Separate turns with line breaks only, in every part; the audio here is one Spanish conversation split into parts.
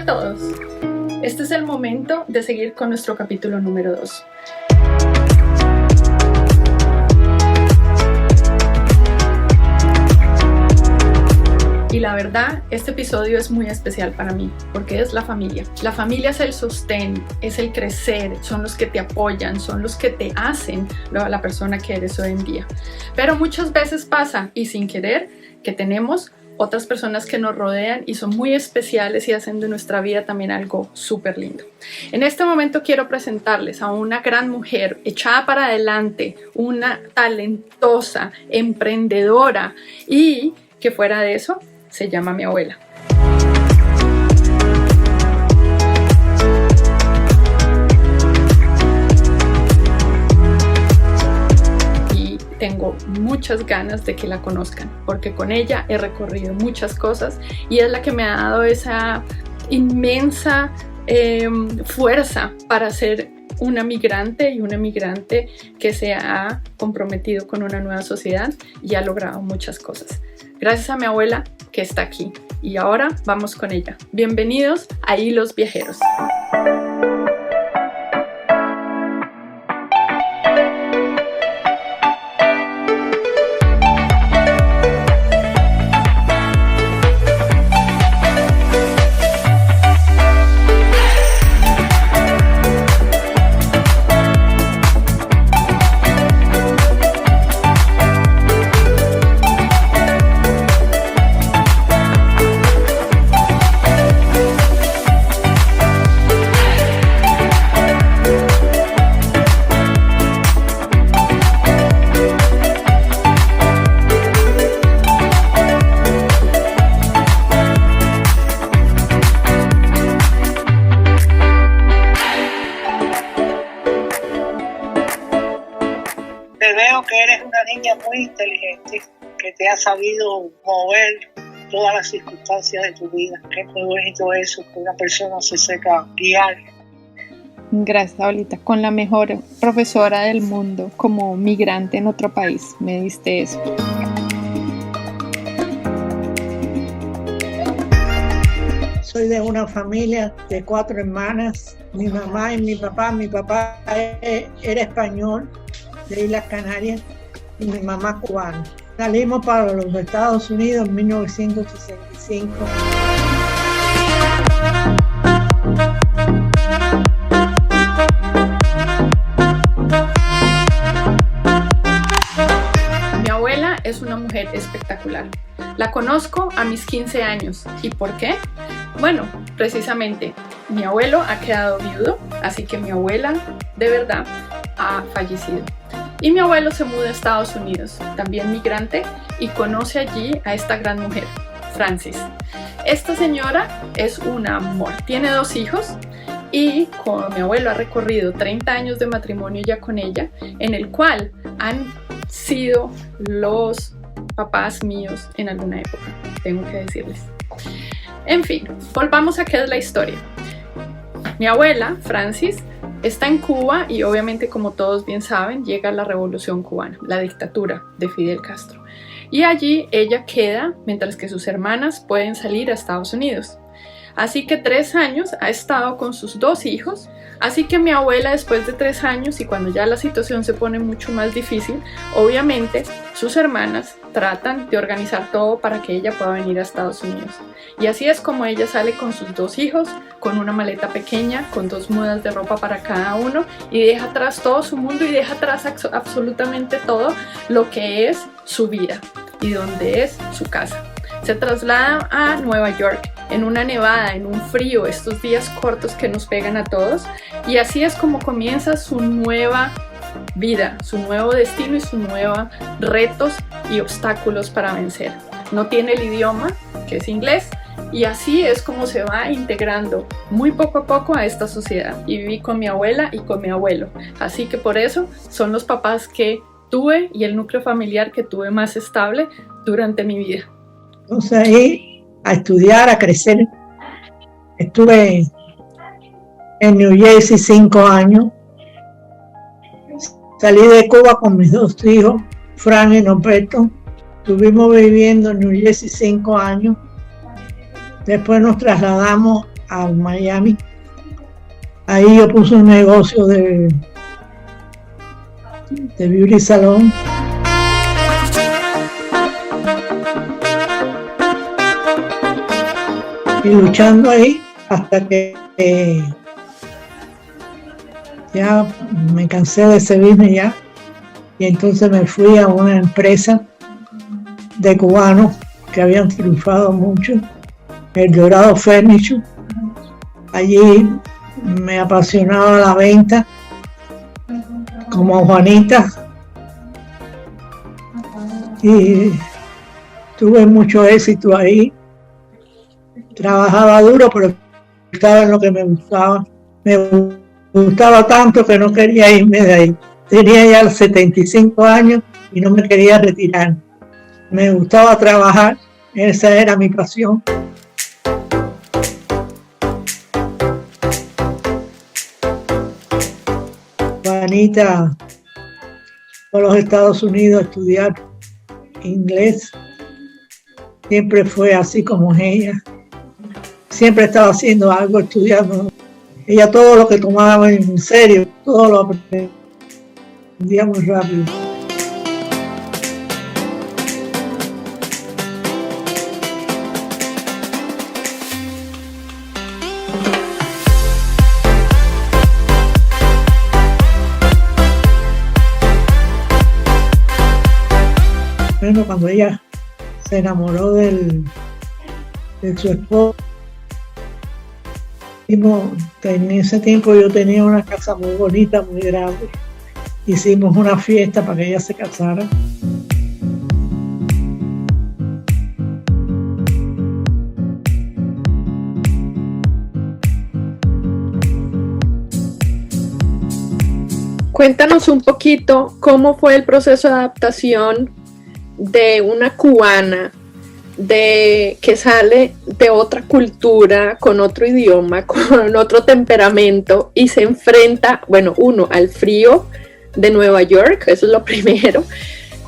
Hola a todos. Este es el momento de seguir con nuestro capítulo número 2. Y la verdad, este episodio es muy especial para mí, porque es la familia. La familia es el sostén, es el crecer, son los que te apoyan, son los que te hacen la persona que eres hoy en día. Pero muchas veces pasa, y sin querer, que tenemos otras personas que nos rodean y son muy especiales y hacen de nuestra vida también algo súper lindo. En este momento quiero presentarles a una gran mujer echada para adelante, una talentosa, emprendedora y que fuera de eso se llama mi abuela. Tengo muchas ganas de que la conozcan, porque con ella he recorrido muchas cosas y es la que me ha dado esa inmensa fuerza para ser una migrante y una migrante que se ha comprometido con una nueva sociedad y ha logrado muchas cosas. Gracias a mi abuela que está aquí y ahora vamos con ella. Bienvenidos a Hilos Viajeros.
Que eres una niña muy inteligente, que te ha sabido mover todas las circunstancias de tu vida. Es muy bonito eso, que una persona se sepa guiar.
Gracias, abuelita. Con la mejor profesora del mundo como migrante en otro país, me diste eso.
Soy de una familia de 4 hermanas, mi mamá y mi papá. Mi papá era español, de Islas Canarias, y mi mamá cubana. Salimos para los Estados Unidos en 1965.
Mi abuela es una mujer espectacular. La conozco a mis 15 años. ¿Y por qué? Bueno, precisamente, mi abuelo ha quedado viudo, así que mi abuela, de verdad, ha fallecido. Y mi abuelo se muda a Estados Unidos, también migrante, y conoce allí a esta gran mujer, Francis. Esta señora es un amor, tiene 2 hijos y como mi abuelo ha recorrido 30 años de matrimonio ya con ella, en el cual han sido los papás míos en alguna época, tengo que decirles. En fin, volvamos a qué es la historia. Mi abuela, Francis, está en Cuba y obviamente, como todos bien saben, llega la Revolución Cubana, la dictadura de Fidel Castro. Y allí ella queda mientras que sus hermanas pueden salir a Estados Unidos. Así que 3 años ha estado con sus 2 hijos. Así que mi abuela, después de 3 años y cuando ya la situación se pone mucho más difícil, obviamente sus hermanas tratan de organizar todo para que ella pueda venir a Estados Unidos. Y así es como ella sale con sus 2 hijos, con una maleta pequeña, con 2 mudas de ropa para cada uno y deja atrás todo su mundo y deja atrás absolutamente todo lo que es su vida y donde es su casa. Se traslada a Nueva York en una nevada, en un frío, estos días cortos que nos pegan a todos, y así es como comienza su nueva vida, su nuevo destino y sus nuevos retos y obstáculos para vencer. No tiene el idioma, que es inglés, y así es como se va integrando muy poco a poco a esta sociedad. Y viví con mi abuela y con mi abuelo, así que por eso son los papás que tuve y el núcleo familiar que tuve más estable durante mi vida.
Entonces ahí a estudiar, a crecer. Estuve en New Jersey 5 años. Salí de Cuba con mis 2 hijos, Fran y Norberto. Estuvimos viviendo en New Jersey 5 años. Después nos trasladamos a Miami. Ahí yo puse un negocio de beauty salón. Y luchando ahí hasta que ya me cansé de ese business ya. Y entonces me fui a una empresa de cubanos que habían triunfado mucho, el Dorado Furniture. Allí me apasionaba la venta, como Juanita, y tuve mucho éxito ahí. Trabajaba duro, pero estaba en lo que me gustaba. Me gustaba tanto que no quería irme de ahí. Tenía ya 75 años y no me quería retirar. Me gustaba trabajar, esa era mi pasión. Juanita fue a los Estados Unidos a estudiar inglés. Siempre fue así como ella. Siempre estaba haciendo algo, estudiando. Ella todo lo que tomaba en serio, todo lo aprendía muy rápido. Bueno, cuando ella se enamoró de su esposo, en ese tiempo yo tenía una casa muy bonita, muy grande. Hicimos una fiesta para que ella se casara.
Cuéntanos un poquito cómo fue el proceso de adaptación de una cubana que sale de otra cultura, con otro idioma, con otro temperamento y se enfrenta, bueno, al frío de Nueva York, eso es lo primero.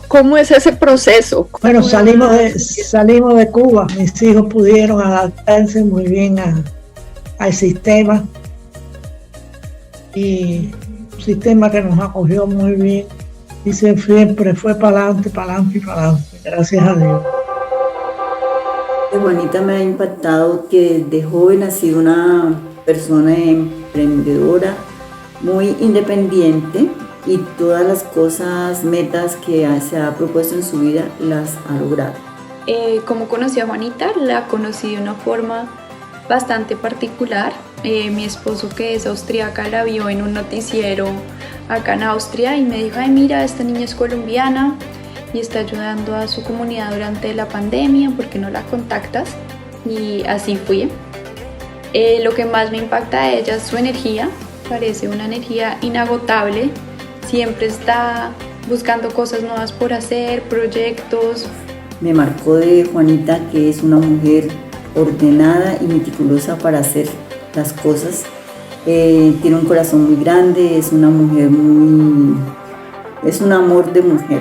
¿Cómo es ese proceso?
Bueno, salimos de Cuba, mis hijos pudieron adaptarse muy bien al sistema y un sistema que nos acogió muy bien y siempre fue para adelante, gracias a Dios.
Juanita me ha impactado que desde joven ha sido una persona emprendedora, muy independiente y todas las cosas, metas que se ha propuesto en su vida las ha logrado.
¿Cómo conocí a Juanita? La conocí de una forma bastante particular. Mi esposo, que es austriaca, la vio en un noticiero acá en Austria y me dijo: ay, mira, esta niña es colombiana y está ayudando a su comunidad durante la pandemia, ¿por qué no la contactas? Y así fui. Lo que más me impacta de ella es su energía, parece una energía inagotable, siempre está buscando cosas nuevas por hacer, proyectos.
Me marcó de Juanita que es una mujer ordenada y meticulosa para hacer las cosas. Tiene un corazón muy grande, es una mujer es un amor de mujer.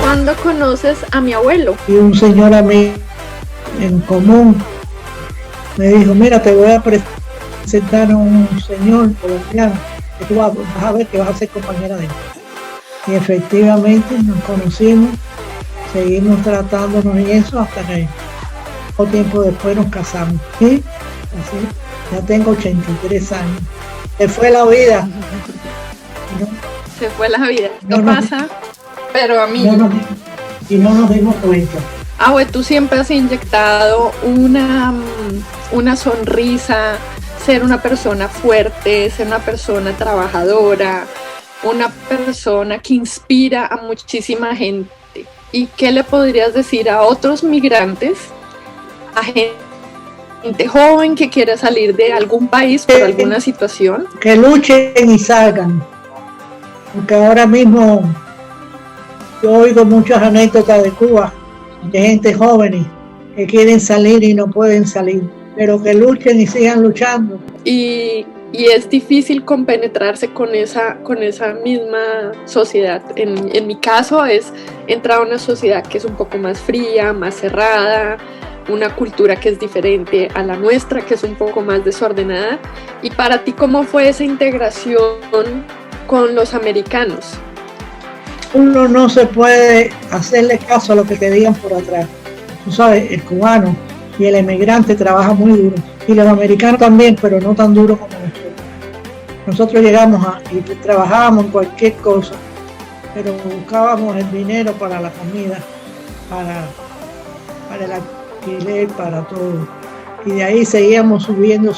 ¿Cuándo conoces a mi abuelo?
Y un señor amigo en común me dijo: mira, te voy a presentar a un señor colombiano que tú vas a ver que vas a ser compañera de él. Y efectivamente nos conocimos, seguimos tratándonos y eso hasta que poco tiempo después nos casamos. Y así, ya tengo 83 años. Se fue la vida. ¿No?
Se fue la vida. No pasa, pero a mí...
Y no nos dimos cuenta.
Abue, tú siempre has inyectado una sonrisa, ser una persona fuerte, ser una persona trabajadora, una persona que inspira a muchísima gente. ¿Y qué le podrías decir a otros migrantes, a gente joven que quiere salir de algún país por alguna situación?
Que luchen y salgan, porque ahora mismo yo oigo muchas anécdotas de Cuba, de gente joven que quieren salir y no pueden salir, pero que luchen y sigan luchando.
¿Y
y es difícil compenetrarse con esa misma sociedad. En mi caso es entrar a una sociedad que es un poco más fría, más cerrada, una cultura que es diferente a la nuestra, que es un poco más desordenada. Y para ti, ¿cómo fue esa integración con los americanos?
Uno no se puede hacerle caso a lo que te digan por atrás. Tú sabes, el cubano y el emigrante trabajan muy duro. Y los americanos también, pero no tan duro como nosotros. Nosotros llegamos y trabajábamos en cualquier cosa, pero buscábamos el dinero para la comida, para el alquiler, para todo. Y de ahí seguíamos subiendo.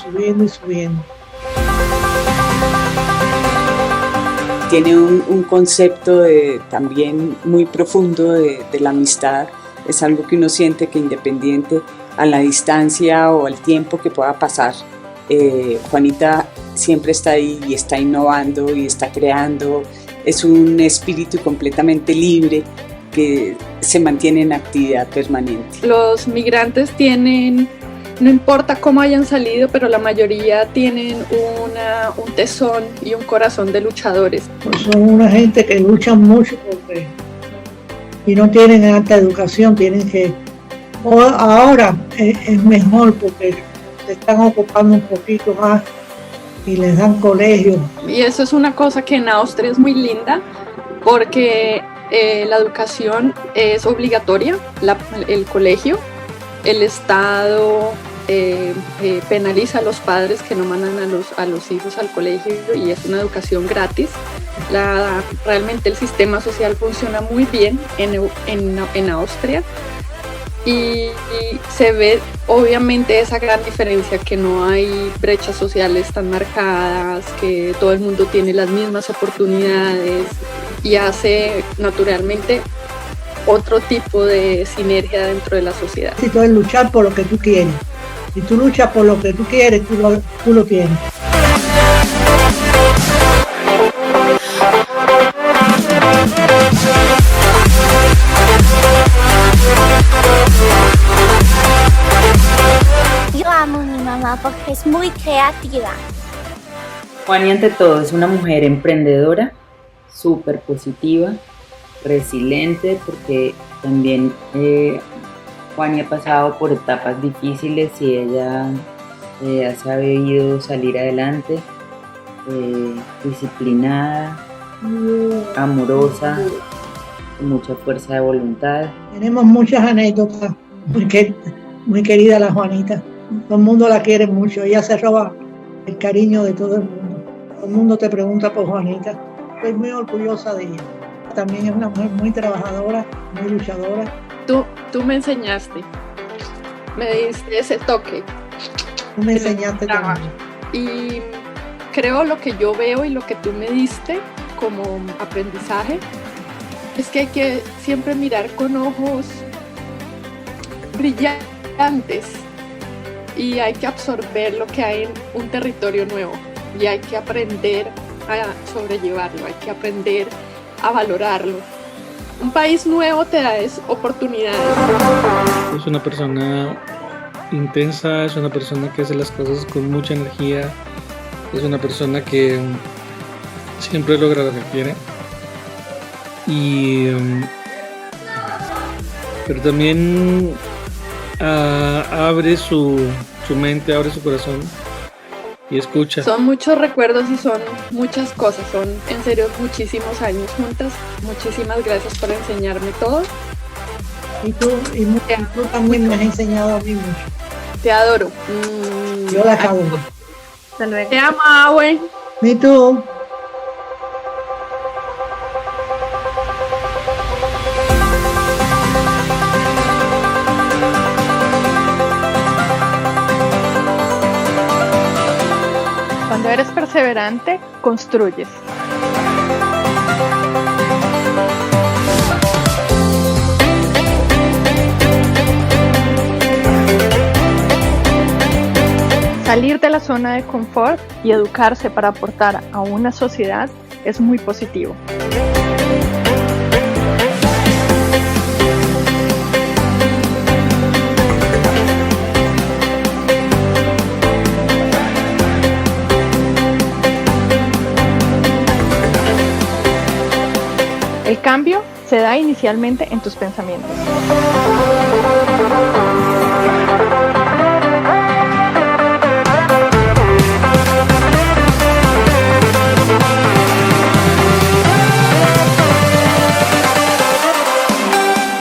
Tiene un concepto también muy profundo de la amistad. Es algo que uno siente que independiente a la distancia o al tiempo que pueda pasar, Juanita siempre está ahí y está innovando y está creando. Es un espíritu completamente libre que se mantiene en actividad permanente.
Los migrantes tienen, no importa cómo hayan salido, pero la mayoría tienen un tesón y un corazón de luchadores.
Pues son una gente que luchan mucho y no tienen alta educación, tienen que... Ahora es mejor porque se están ocupando un poquito más y les dan colegios.
Y eso es una cosa que en Austria es muy linda porque la educación es obligatoria, el colegio, el Estado penaliza a los padres que no mandan a los hijos al colegio y es una educación gratis. Realmente el sistema social funciona muy bien en Austria. Y se ve obviamente esa gran diferencia, que no hay brechas sociales tan marcadas, que todo el mundo tiene las mismas oportunidades y hace naturalmente otro tipo de sinergia dentro de la sociedad.
Esto es luchar por lo que tú quieres. Si tú luchas por lo que tú quieres, tú lo tienes.
Yo amo a mi mamá porque es muy creativa.
Juani, ante todo, es una mujer emprendedora, súper positiva, resiliente, porque también Juani ha pasado por etapas difíciles y ella ha sabido salir adelante, disciplinada, amorosa, con mucha fuerza de voluntad.
Tenemos muchas anécdotas, muy querida la Juanita. Todo el mundo la quiere mucho, ella se roba el cariño de todo el mundo. Todo el mundo te pregunta por Juanita. Estoy muy orgullosa de ella. También es una mujer muy trabajadora, muy luchadora.
Tú me enseñaste, me diste ese toque.
Tú me enseñaste también.
Y creo lo que yo veo y lo que tú me diste como aprendizaje es que hay que siempre mirar con ojos brillantes y hay que absorber lo que hay en un territorio nuevo y hay que aprender a sobrellevarlo, hay que aprender a valorarlo. Un país nuevo te da oportunidades.
Es una persona intensa, es una persona que hace las cosas con mucha energía, es una persona que siempre logra lo que quiere. Pero también abre su mente, abre su corazón y escucha.
Son muchos recuerdos y son muchas cosas, son en serio muchísimos años juntas. Muchísimas gracias por enseñarme todo.
Y tú también me has enseñado a mí mucho.
Te adoro.
Yo la adoro.
Hasta luego.
Te amo, Abue.
¿Y tú?
Cuando eres perseverante, construyes. Salir de la zona de confort y educarse para aportar a una sociedad es muy positivo. El cambio se da inicialmente en tus pensamientos.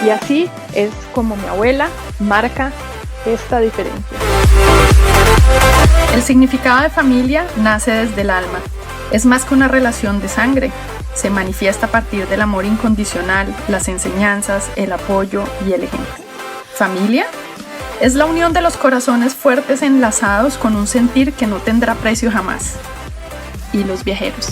Y así es como mi abuela marca esta diferencia.
El significado de familia nace desde el alma. Es más que una relación de sangre. Se manifiesta a partir del amor incondicional, las enseñanzas, el apoyo y el ejemplo. ¿Familia? Es la unión de los corazones fuertes enlazados con un sentir que no tendrá precio jamás. Y los viajeros.